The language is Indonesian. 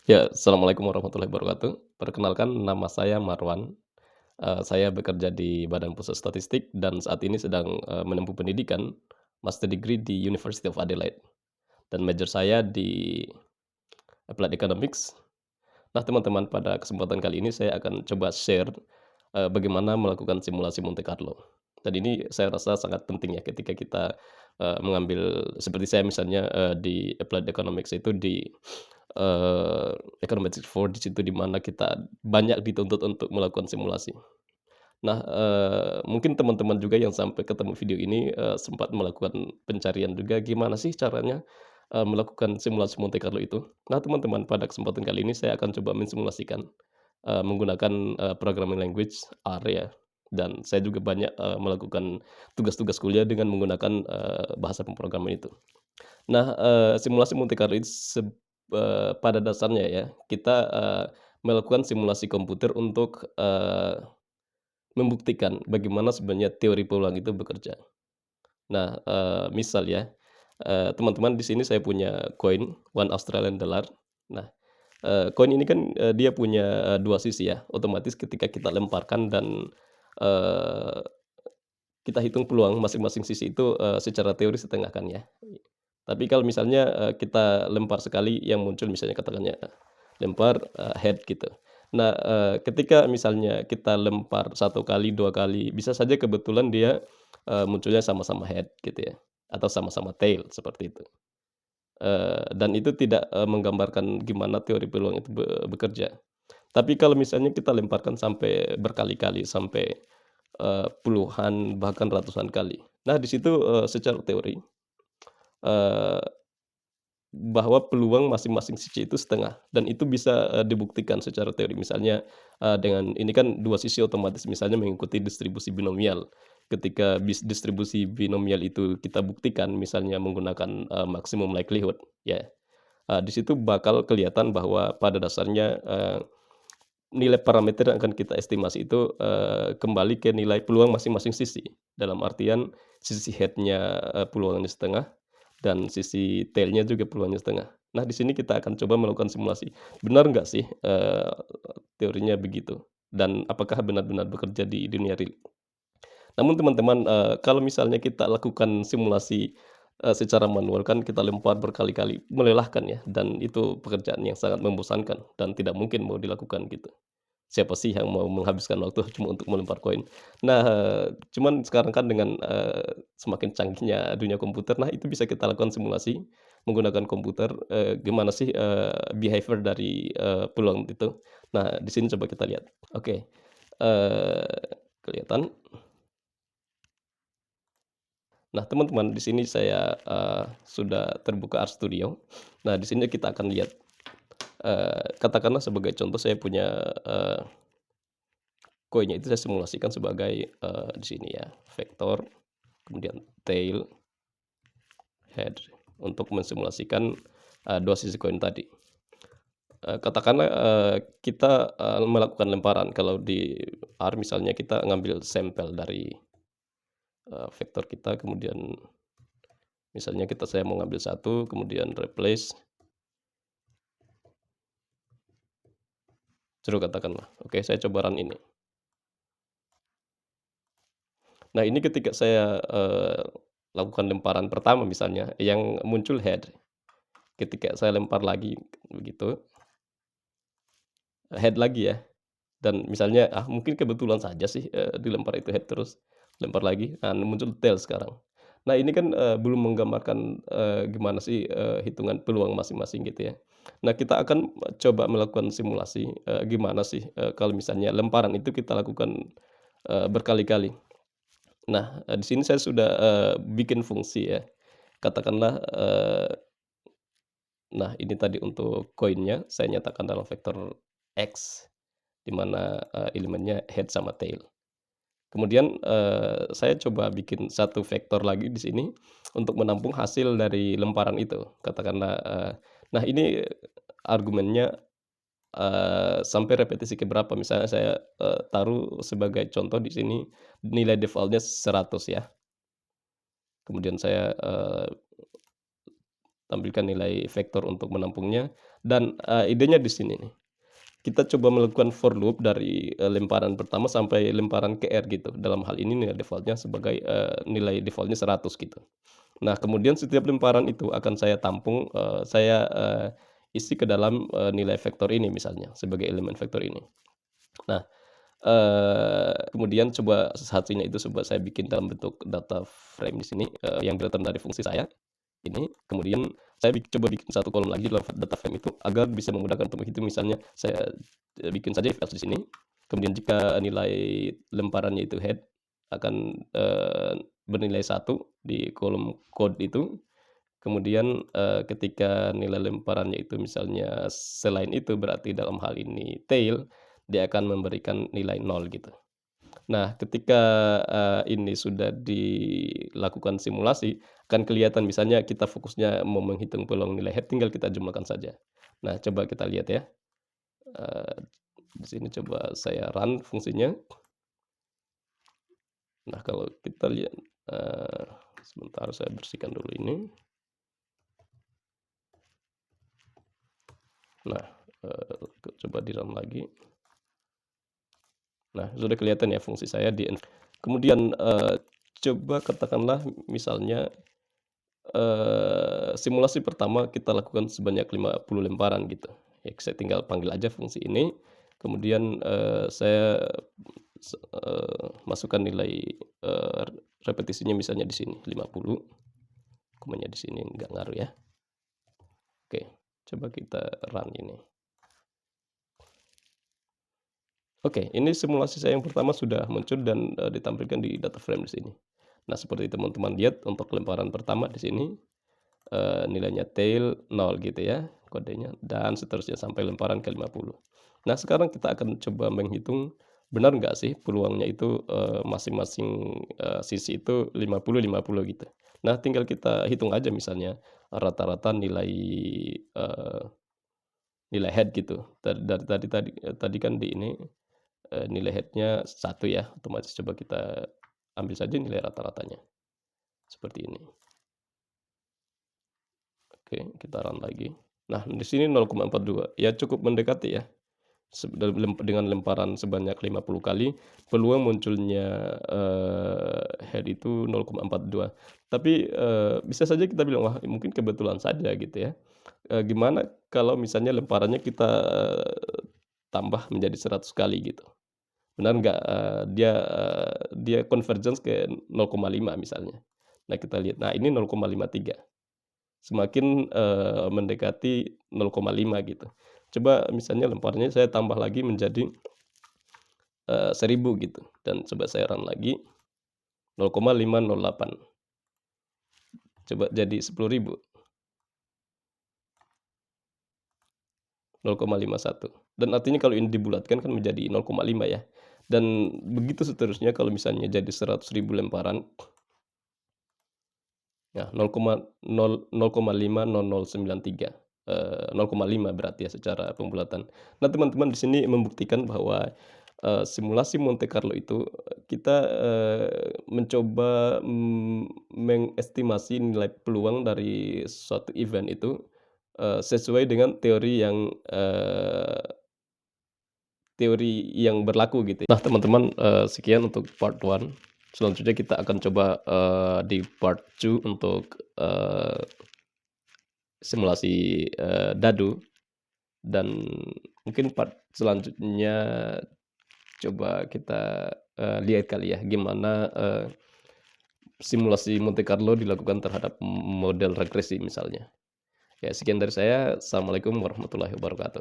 Ya, assalamualaikum warahmatullahi wabarakatuh. Perkenalkan, nama saya Marwan. Saya bekerja di Badan Pusat Statistik dan saat ini sedang menempuh pendidikan master degree di University of Adelaide. Dan major saya di Applied Economics. Nah, teman-teman, pada kesempatan kali ini saya akan coba share bagaimana melakukan simulasi Monte Carlo. Dan ini saya rasa sangat penting ya ketika kita mengambil seperti saya misalnya di Applied Economics itu di eee, Econometrics 4 di situ di mana kita banyak dituntut untuk melakukan simulasi. Nah, mungkin teman-teman juga yang sampai ketemu video ini sempat melakukan pencarian juga gimana sih caranya melakukan simulasi Monte Carlo itu. Nah, teman-teman, pada kesempatan kali ini saya akan coba mensimulasikan menggunakan programming language R ya, dan saya juga banyak melakukan tugas-tugas kuliah dengan menggunakan bahasa pemrograman itu. Nah, simulasi Monte Carlo itu pada dasarnya ya, kita melakukan simulasi komputer untuk membuktikan bagaimana sebenarnya teori peluang itu bekerja. Nah, misal ya, teman-teman di sini saya punya koin $1 Australian. Nah, koin ini kan dia punya 2 sisi ya, otomatis ketika kita lemparkan dan eee, kita hitung peluang masing-masing sisi itu secara teori setengah kan ya. Tapi kalau misalnya kita lempar sekali yang muncul misalnya katakannya lempar head gitu. Nah, ketika misalnya kita lempar 1 kali, 2 kali, bisa saja kebetulan dia munculnya sama-sama head gitu ya, atau sama-sama tail seperti itu. Dan itu tidak menggambarkan gimana teori peluang itu bekerja. Tapi kalau misalnya kita lemparkan sampai berkali-kali, sampai puluhan bahkan ratusan kali. Nah, di situ secara teori eee bahwa peluang masing-masing sisi itu setengah dan itu bisa dibuktikan secara teori. Misalnya dengan ini kan 2 sisi otomatis misalnya mengikuti distribusi binomial. Ketika distribusi binomial itu kita buktikan misalnya menggunakan maximum likelihood ya, di situ bakal kelihatan bahwa pada dasarnya nilai parameter yang akan kita estimasi itu kembali ke nilai peluang masing-masing sisi. Dalam artian sisi head-nya peluangnya setengah dan sisi tail-nya juga peluangnya setengah. Nah, di sini kita akan coba melakukan simulasi. Benar nggak sih teorinya begitu? Dan apakah benar-benar bekerja di dunia real? Namun teman-teman, kalau misalnya kita lakukan simulasi secara manual kan kita lempar berkali-kali, melelahkan ya, dan itu pekerjaan yang sangat membosankan dan tidak mungkin mau dilakukan gitu. Siapa sih yang mau menghabiskan waktu cuma untuk melempar koin. Nah, cuman sekarang kan dengan semakin canggihnya dunia komputer, nah itu bisa kita lakukan simulasi menggunakan komputer, gimana sih behavior dari peluang itu. Nah, di sini coba kita lihat. Oke, kelihatan. Nah, teman-teman, di sini saya sudah terbuka RStudio. Nah, di sini kita akan lihat, katakanlah sebagai contoh saya punya koinnya itu saya simulasikan sebagai di sini ya, vektor, kemudian tail, head, untuk mensimulasikan 2 sisi koin tadi. Katakanlah kita melakukan lemparan, kalau di R misalnya kita ngambil sampel dari vektor kita, kemudian misalnya saya mau ngambil satu, kemudian replace, katakanlah. Oke, saya coba run ini. Nah, ini ketika saya lakukan lemparan pertama misalnya, yang muncul head. Ketika saya lempar lagi begitu, head lagi ya, dan misalnya, mungkin kebetulan saja sih dilempar itu head terus, lempar lagi, muncul tail sekarang. Nah, ini kan belum menggambarkan gimana sih hitungan peluang masing-masing gitu ya. Nah, kita akan coba melakukan simulasi gimana sih kalau misalnya lemparan itu kita lakukan berkali-kali. Nah, di sini saya sudah bikin fungsi ya, katakanlah nah, ini tadi untuk koinnya saya nyatakan dalam vektor X, di mana elemennya head sama tail. Kemudian saya coba bikin satu vektor lagi di sini untuk menampung hasil dari lemparan itu. Katakanlah nah, ini argumennya sampai repetisi ke berapa, misalnya saya taruh sebagai contoh di sini nilai default-nya 100 ya. Kemudian saya tampilkan nilai vektor untuk menampungnya dan, idenya di sini nih, kita coba melakukan for loop dari, lemparan pertama sampai lemparan ke R gitu. Dalam hal ini nilai default-nya sebagai, nilai default-nya 100 gitu. Nah, kemudian setiap lemparan itu akan saya tampung, isi ke dalam, nilai vektor ini misalnya, sebagai elemen vektor ini. Nah, kemudian coba satunya itu coba saya bikin dalam bentuk data frame di sini, yang datang dari fungsi saya, ini. Kemudian saya coba bikin satu kolom lagi dalam data frame itu, agar bisa memudahkan untuk menghitung. Misalnya saya, bikin saja if else di sini, kemudian jika nilai lemparannya itu head, akan, bernilai 1 di kolom code itu. Kemudian, ketika nilai lemparannya itu misalnya selain itu, berarti dalam hal ini tail, dia akan memberikan nilai 0 gitu. Nah, ketika, ini sudah dilakukan simulasi, akan kelihatan misalnya kita fokusnya mau menghitung peluang nilai head, tinggal kita jumlahkan saja. Nah, coba kita lihat ya, eee, di sini coba saya run fungsinya. Nah, kalau kita lihat, eee, sebentar saya bersihkan dulu ini. Nah, coba di-run lagi. Nah, sudah kelihatan ya fungsi saya kemudian, coba katakanlah misalnya, simulasi pertama kita lakukan sebanyak 50 lemparan gitu. Ya saya tinggal panggil aja fungsi ini, kemudian, saya masukkan nilai, repetisinya misalnya di sini 50, komanya di sini nggak ngaruh ya. Oke, coba kita run ini. Oke, ini simulasi saya yang pertama sudah muncul dan, ditampilkan di data frame di sini. Nah, seperti teman-teman lihat untuk lemparan pertama di sini, nilainya tail 0 gitu ya, kodenya, dan seterusnya sampai lemparan ke-50. Nah, sekarang kita akan coba menghitung, benar nggak sih peluangnya itu, masing-masing, sisi itu 50-50 gitu. Nah, tinggal kita hitung aja misalnya rata-rata nilai, nilai head gitu. Dari tadi kan di ini, nilai head-nya 1 ya, otomatis coba kita ambil saja nilai rata-ratanya, seperti ini. Oke, kita run lagi. Nah, di sini 0,42, ya cukup mendekati ya, dengan lemparan sebanyak 50 kali, peluang munculnya, head itu 0,42. Tapi, bisa saja kita bilang, "Wah, mungkin kebetulan saja," gitu ya. Gimana kalau misalnya lemparannya kita, tambah menjadi 100 kali gitu? Benar nggak, dia convergence ke 0,5 misalnya. Nah, kita lihat, nah ini 0,53, semakin, mendekati 0,5 gitu. Coba misalnya lemparnya saya tambah lagi menjadi, 1000 gitu, dan coba saya run lagi, 0,508, coba jadi 10.000, 0,51, dan artinya kalau ini dibulatkan kan menjadi 0,5 ya, dan begitu seterusnya kalau misalnya jadi 100.000 lemparan. Ya, 0,0093, 0,5 berarti ya secara pembulatan. Nah, teman-teman di sini membuktikan bahwa, simulasi Monte Carlo itu, kita, mencoba, mengestimasi nilai peluang dari suatu event itu, sesuai dengan teori yang berlaku gitu ya. Nah, teman-teman, sekian untuk part 1. Selanjutnya kita akan coba, di part 2 untuk, simulasi, dadu, dan mungkin part selanjutnya coba kita, lihat kali ya gimana, simulasi Monte Carlo dilakukan terhadap model regresi misalnya. Ya, sekian dari saya. Assalamualaikum warahmatullahi wabarakatuh.